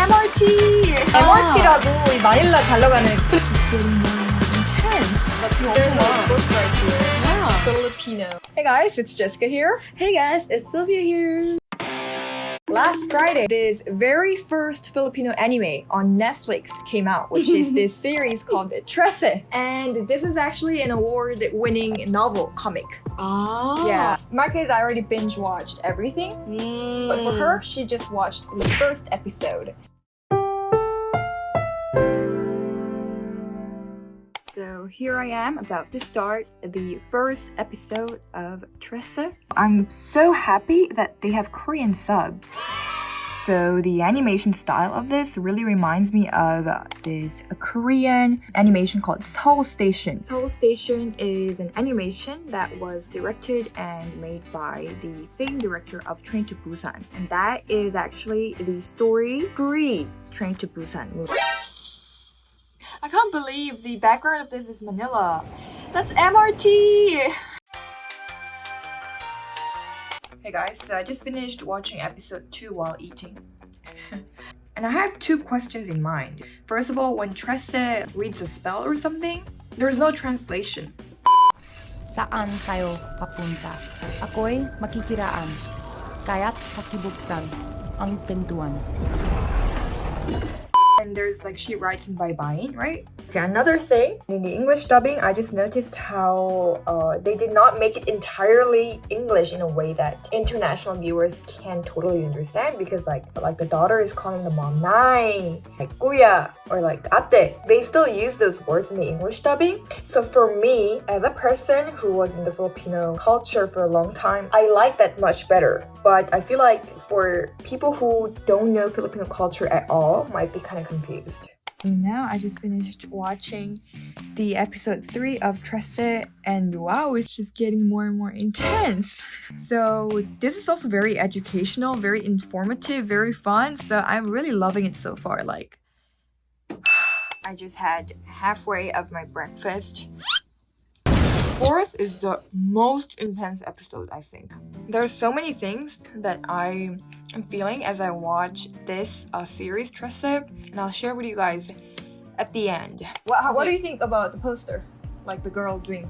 MRT! MRT라고 이 마닐라 달려가는 나 지금 There's 엄청 a 많아. book right here. Yeah. Filipino. Hey guys, it's Jessica here. Hey guys, it's Sylvia here. Last Friday, this very first Filipino anime on Netflix came out, which is this series called Trese. And this is actually an award-winning novel comic. Ah. Yeah. In my case, I already binge-watched everything. But for her, she just watched the first episode. So here I am about to start the first episode of Trese. I'm so happy that they have Korean subs. So the animation style of this really reminds me of this Korean animation called Seoul Station. Seoul Station is an animation that was directed and made by the same director of Train to Busan. And that is actually the story 3 Train to Busan movie. I can't believe the background of this is Manila. That's MRT! Hey guys, so I just finished watching episode 2 while eating. And I have 2 questions in mind. First of all, when Trese reads a spell or something, there's no translation. Saan kayo papunta? Ako'y makikiraan. Kaya't pakibuksan ang pintuan. And there's like she writes in bye-bye, right? Okay, another thing, in the English dubbing, I just noticed how they did not make it entirely English in a way that international viewers can totally understand, because like the daughter is calling the mom nai, like kuya, or like ate. They still use those words in the English dubbing. So for me, as a person who was in the Filipino culture for a long time, I like that much better. But I feel like for people who don't know Filipino culture at all, might be kind of confused. And now I just finished watching the episode 3 of Trese, and wow, it's just getting more and more intense. So this is also very educational, very informative, very fun. So I'm really loving it so far. Like, I just had halfway of my breakfast. Fourth is the most intense episode, I think. There's so many things that I am feeling as I watch this series, Trese, and I'll share with you guys at the end. What do you think about the poster? Like the girl doing?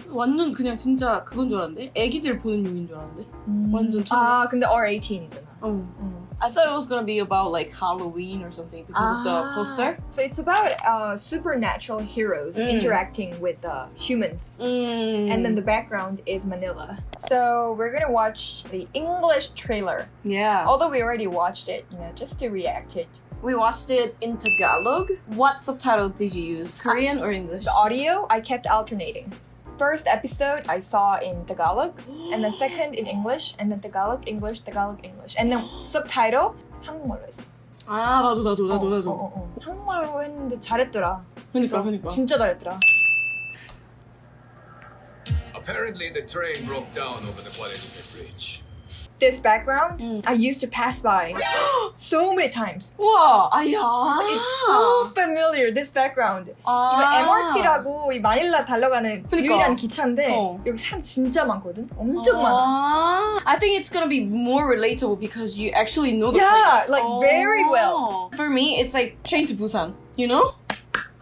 완전 그냥 진짜 그건 줄 알았는데? 애기들 보는 용인 줄 알았는데? 완전 처음. 아, 근데 R18이잖아. I thought it was gonna be about like Halloween or something because of the poster. So it's about supernatural heroes interacting with humans. And then the background is Manila. So we're gonna watch the English trailer. Yeah. Although we already watched it, just to react it. We watched it in Tagalog. What subtitles did you use? Korean or English? The audio, I kept alternating. First episode I saw in Tagalog, and then second in English, and then Tagalog, English, Tagalog, English. And then subtitle, 한국말로 했어. 아, 나도. 한국말로 했는데 잘했더라. 그러니까. 진짜 잘했더라. Apparently the train broke down over the Guadalupe Bridge. This background, I used to pass by so many times. 우와, 아야. So it's so familiar, this background. 이거 MRT라고 이 마닐라 달려가는 유일한 기차인데 여기 사람 진짜 많거든? 엄청 많아. I think it's gonna be more relatable because you actually know the Yeah, place. like very well. For me, it's like Train to Busan, you know?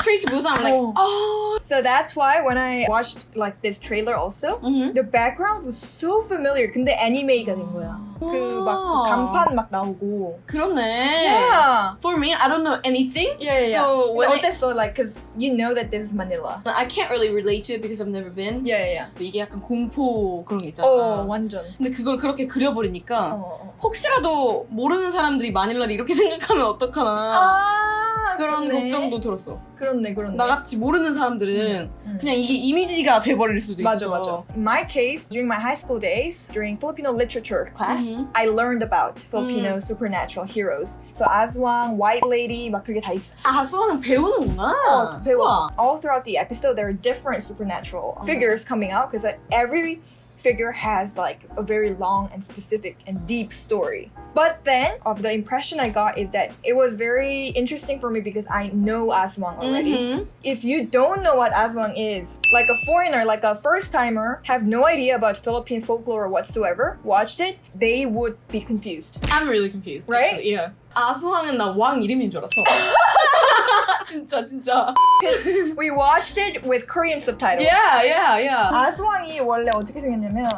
Train to Busan, I'm like, So that's why when I watched like this trailer also, the background was so familiar. 근데 애니메이가 된 거야. 그 간판 막 나오고. 그렇네. Yeah. For me, I don't know anything. Yeah. So when 어땠어? Like, cause you know that this is Manila. I can't really relate to it because I've never been. Yeah. 이게 약간 공포 그런 게 있잖아. 완전. 근데 그걸 그렇게 그려버리니까 혹시라도 모르는 사람들이 마닐라를 이렇게 생각하면 어떡하나. 그런 걱정도 들었어. 그렇네. 나같이 모르는 사람들은 그냥 이게 이미지가 돼버릴 수도 있어. 맞아. In my case, during my high school days, during Filipino literature class, I learned about Filipino supernatural heroes. So Aswang, White Lady, 막 그게 다 있어. 아, 수학은 배우는구나. 배워. All throughout the episode, there are different supernatural figures coming out because every figure has like a very long and specific and deep story. But then the impression I got is that it was very interesting for me because I know Aswang already. If you don't know what Aswang is, like a foreigner, like a first timer, have no idea about Philippine folklore whatsoever, watched it, they would be confused. I'm really confused. Right? Actually. Yeah. 아수왕은 나 왕 이름인 줄 알았어. 진짜. We watched it with Korean subtitles. Yeah. 아스왕이 원래 어떻게 생겼냐면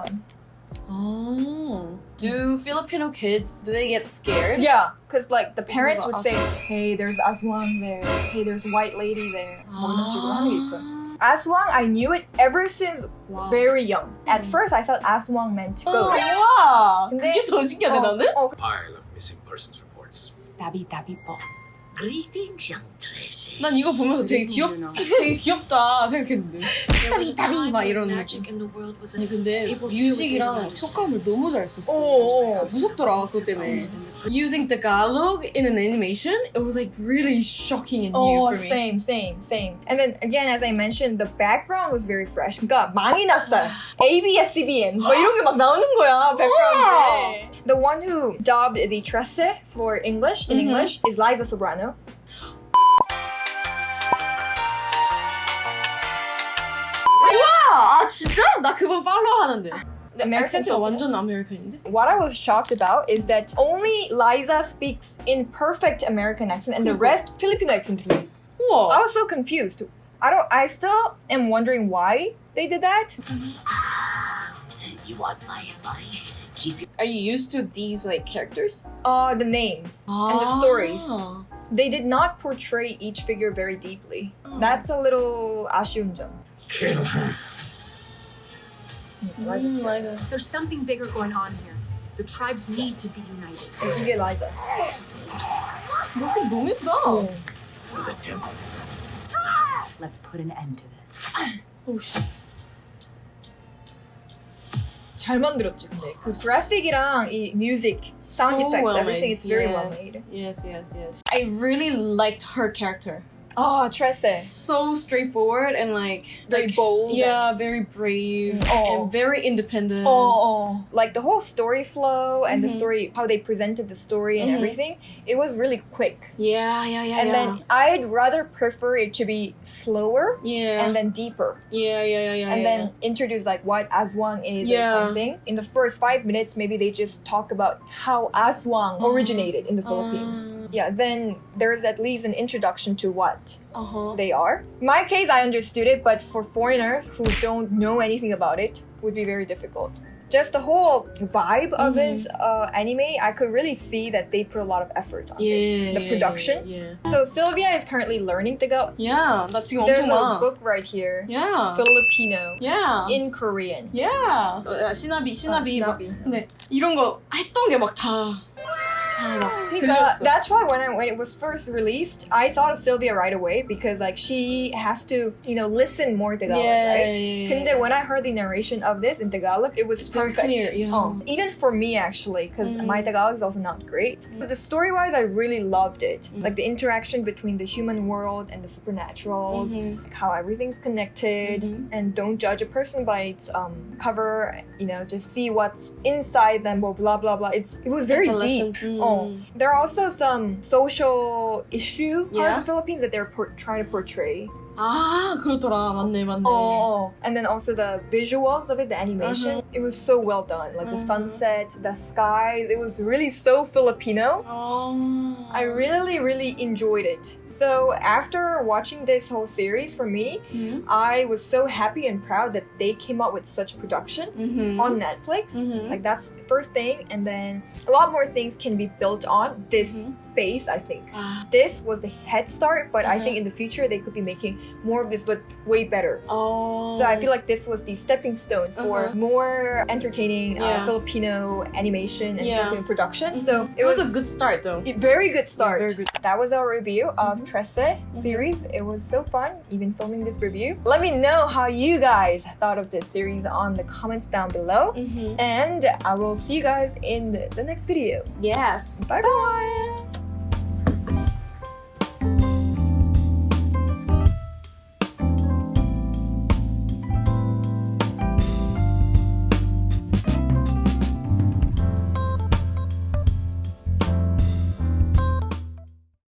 Oh. Do Filipino kids, do they get scared? Yeah, because like the parents about would say, hey, there's Aswang there. Hey, there's a white lady there. 뭐 이런 식으로 하는 게 있어. Aswang, I knew it ever since Wow. very young. At first, I thought Aswang meant ghost. 와, 근데- 그게 더 신기하네 나는. Pile of missing persons reports. Tabi-tabi po. Greetings, young Trese. 난 이거 보면서 되게 귀엽다 생각했는데. 따비 막 이런 느낌. Magic in the world was 아니 근데 뮤직이랑 효과음을 너무 잘 썼어. 오. 진짜 무섭더라 그것 때문에. Using Tagalog in an animation, it was like really shocking and new Oh, for me. same. And then again, as I mentioned, the background was very fresh. 그러니까 많이 났어요. ABS, CBN 뭐 이런 게 막 나오는 거야 background에. The one who dubbed the Trese for English in English is Liza Sobrano. 아 진짜? 나 그분 팔로우 하는데. American 액센트가 Filipino? 완전 아메리칸인데? What I was shocked about is that only Liza speaks in perfect American accent and the rest Filipino accent. I 우와. was so confused. I still am wondering why they did that. You want my advice? Keep your Are you used to these like characters? The names and the stories. 아. They did not portray each figure very deeply. That's a little 아쉬운 점. Kill her. Liza's 맞아. There's something bigger going on here. The tribes need to be united. 이게 Liza. 모습 너무 예쁘다. To the temple. Let's put an end to this. 오씨. 잘 만들었지 근데 그 그래픽이랑 이 music, sound effects, everything it's very well made. Yes. I really liked her character. Trese. So straightforward and like Very bold. Yeah, very brave and very independent. Like the whole story flow and the story, how they presented the story and everything, it was really quick. Yeah. And then I'd rather prefer it to be slower yeah. and then deeper. Yeah. And then introduce like what Aswang is or something. In the first 5 minutes, maybe they just talk about how Aswang originated in the Philippines. Yeah, then there's at least an introduction to what they are. In my case, I understood it, but for foreigners who don't know anything about it, would be very difficult. Just the whole vibe of this anime, I could really see that they put a lot of effort on this. The production. Yeah. So Sylvia is currently learning Tagalog. Yeah, 나 지금 There's 엄청 a 많아. book right here. Yeah. Filipino. Yeah. In Korean. Yeah. 시나비 막 시나비. 근데 이런 거 했던 게 막 다 막 들렸어. That's why when it was first released, I thought of Sylvia right away because like she has to, listen more Tagalog, right? 근데 when I heard the narration of this in Tagalog, it was very perfect. clear, yeah. Even for me actually, because my Tagalog is also not great. The story-wise, I really loved it. Like the interaction between the human world and the supernaturals, like how everything's connected, and don't judge a person by its cover. Just see what's inside them. Blah blah blah. It was very It's a deep. lesson. There are also some social issue part Yeah. of the Philippines that they're trying to portray. 아 그렇더라. 맞네. And then also the visuals of it, the animation, it was so well done. Like the sunset, the skies, it was really so Filipino. I really, really enjoyed it. So after watching this whole series, for me, I was so happy and proud that they came up with such production on Netflix. Like that's the first thing, and then a lot more things can be built on this base, I think. This was the head start, but I think in the future they could be making more of this, but way better. So I feel like this was the stepping stone for more entertaining Filipino animation and Filipino production. So It was a good start though. very good start. Very good. That was our review of Trese series. It was so fun, even filming this review. Let me know how you guys thought of this series on the comments down below. And I will see you guys in the next video. Yes. Bye bye!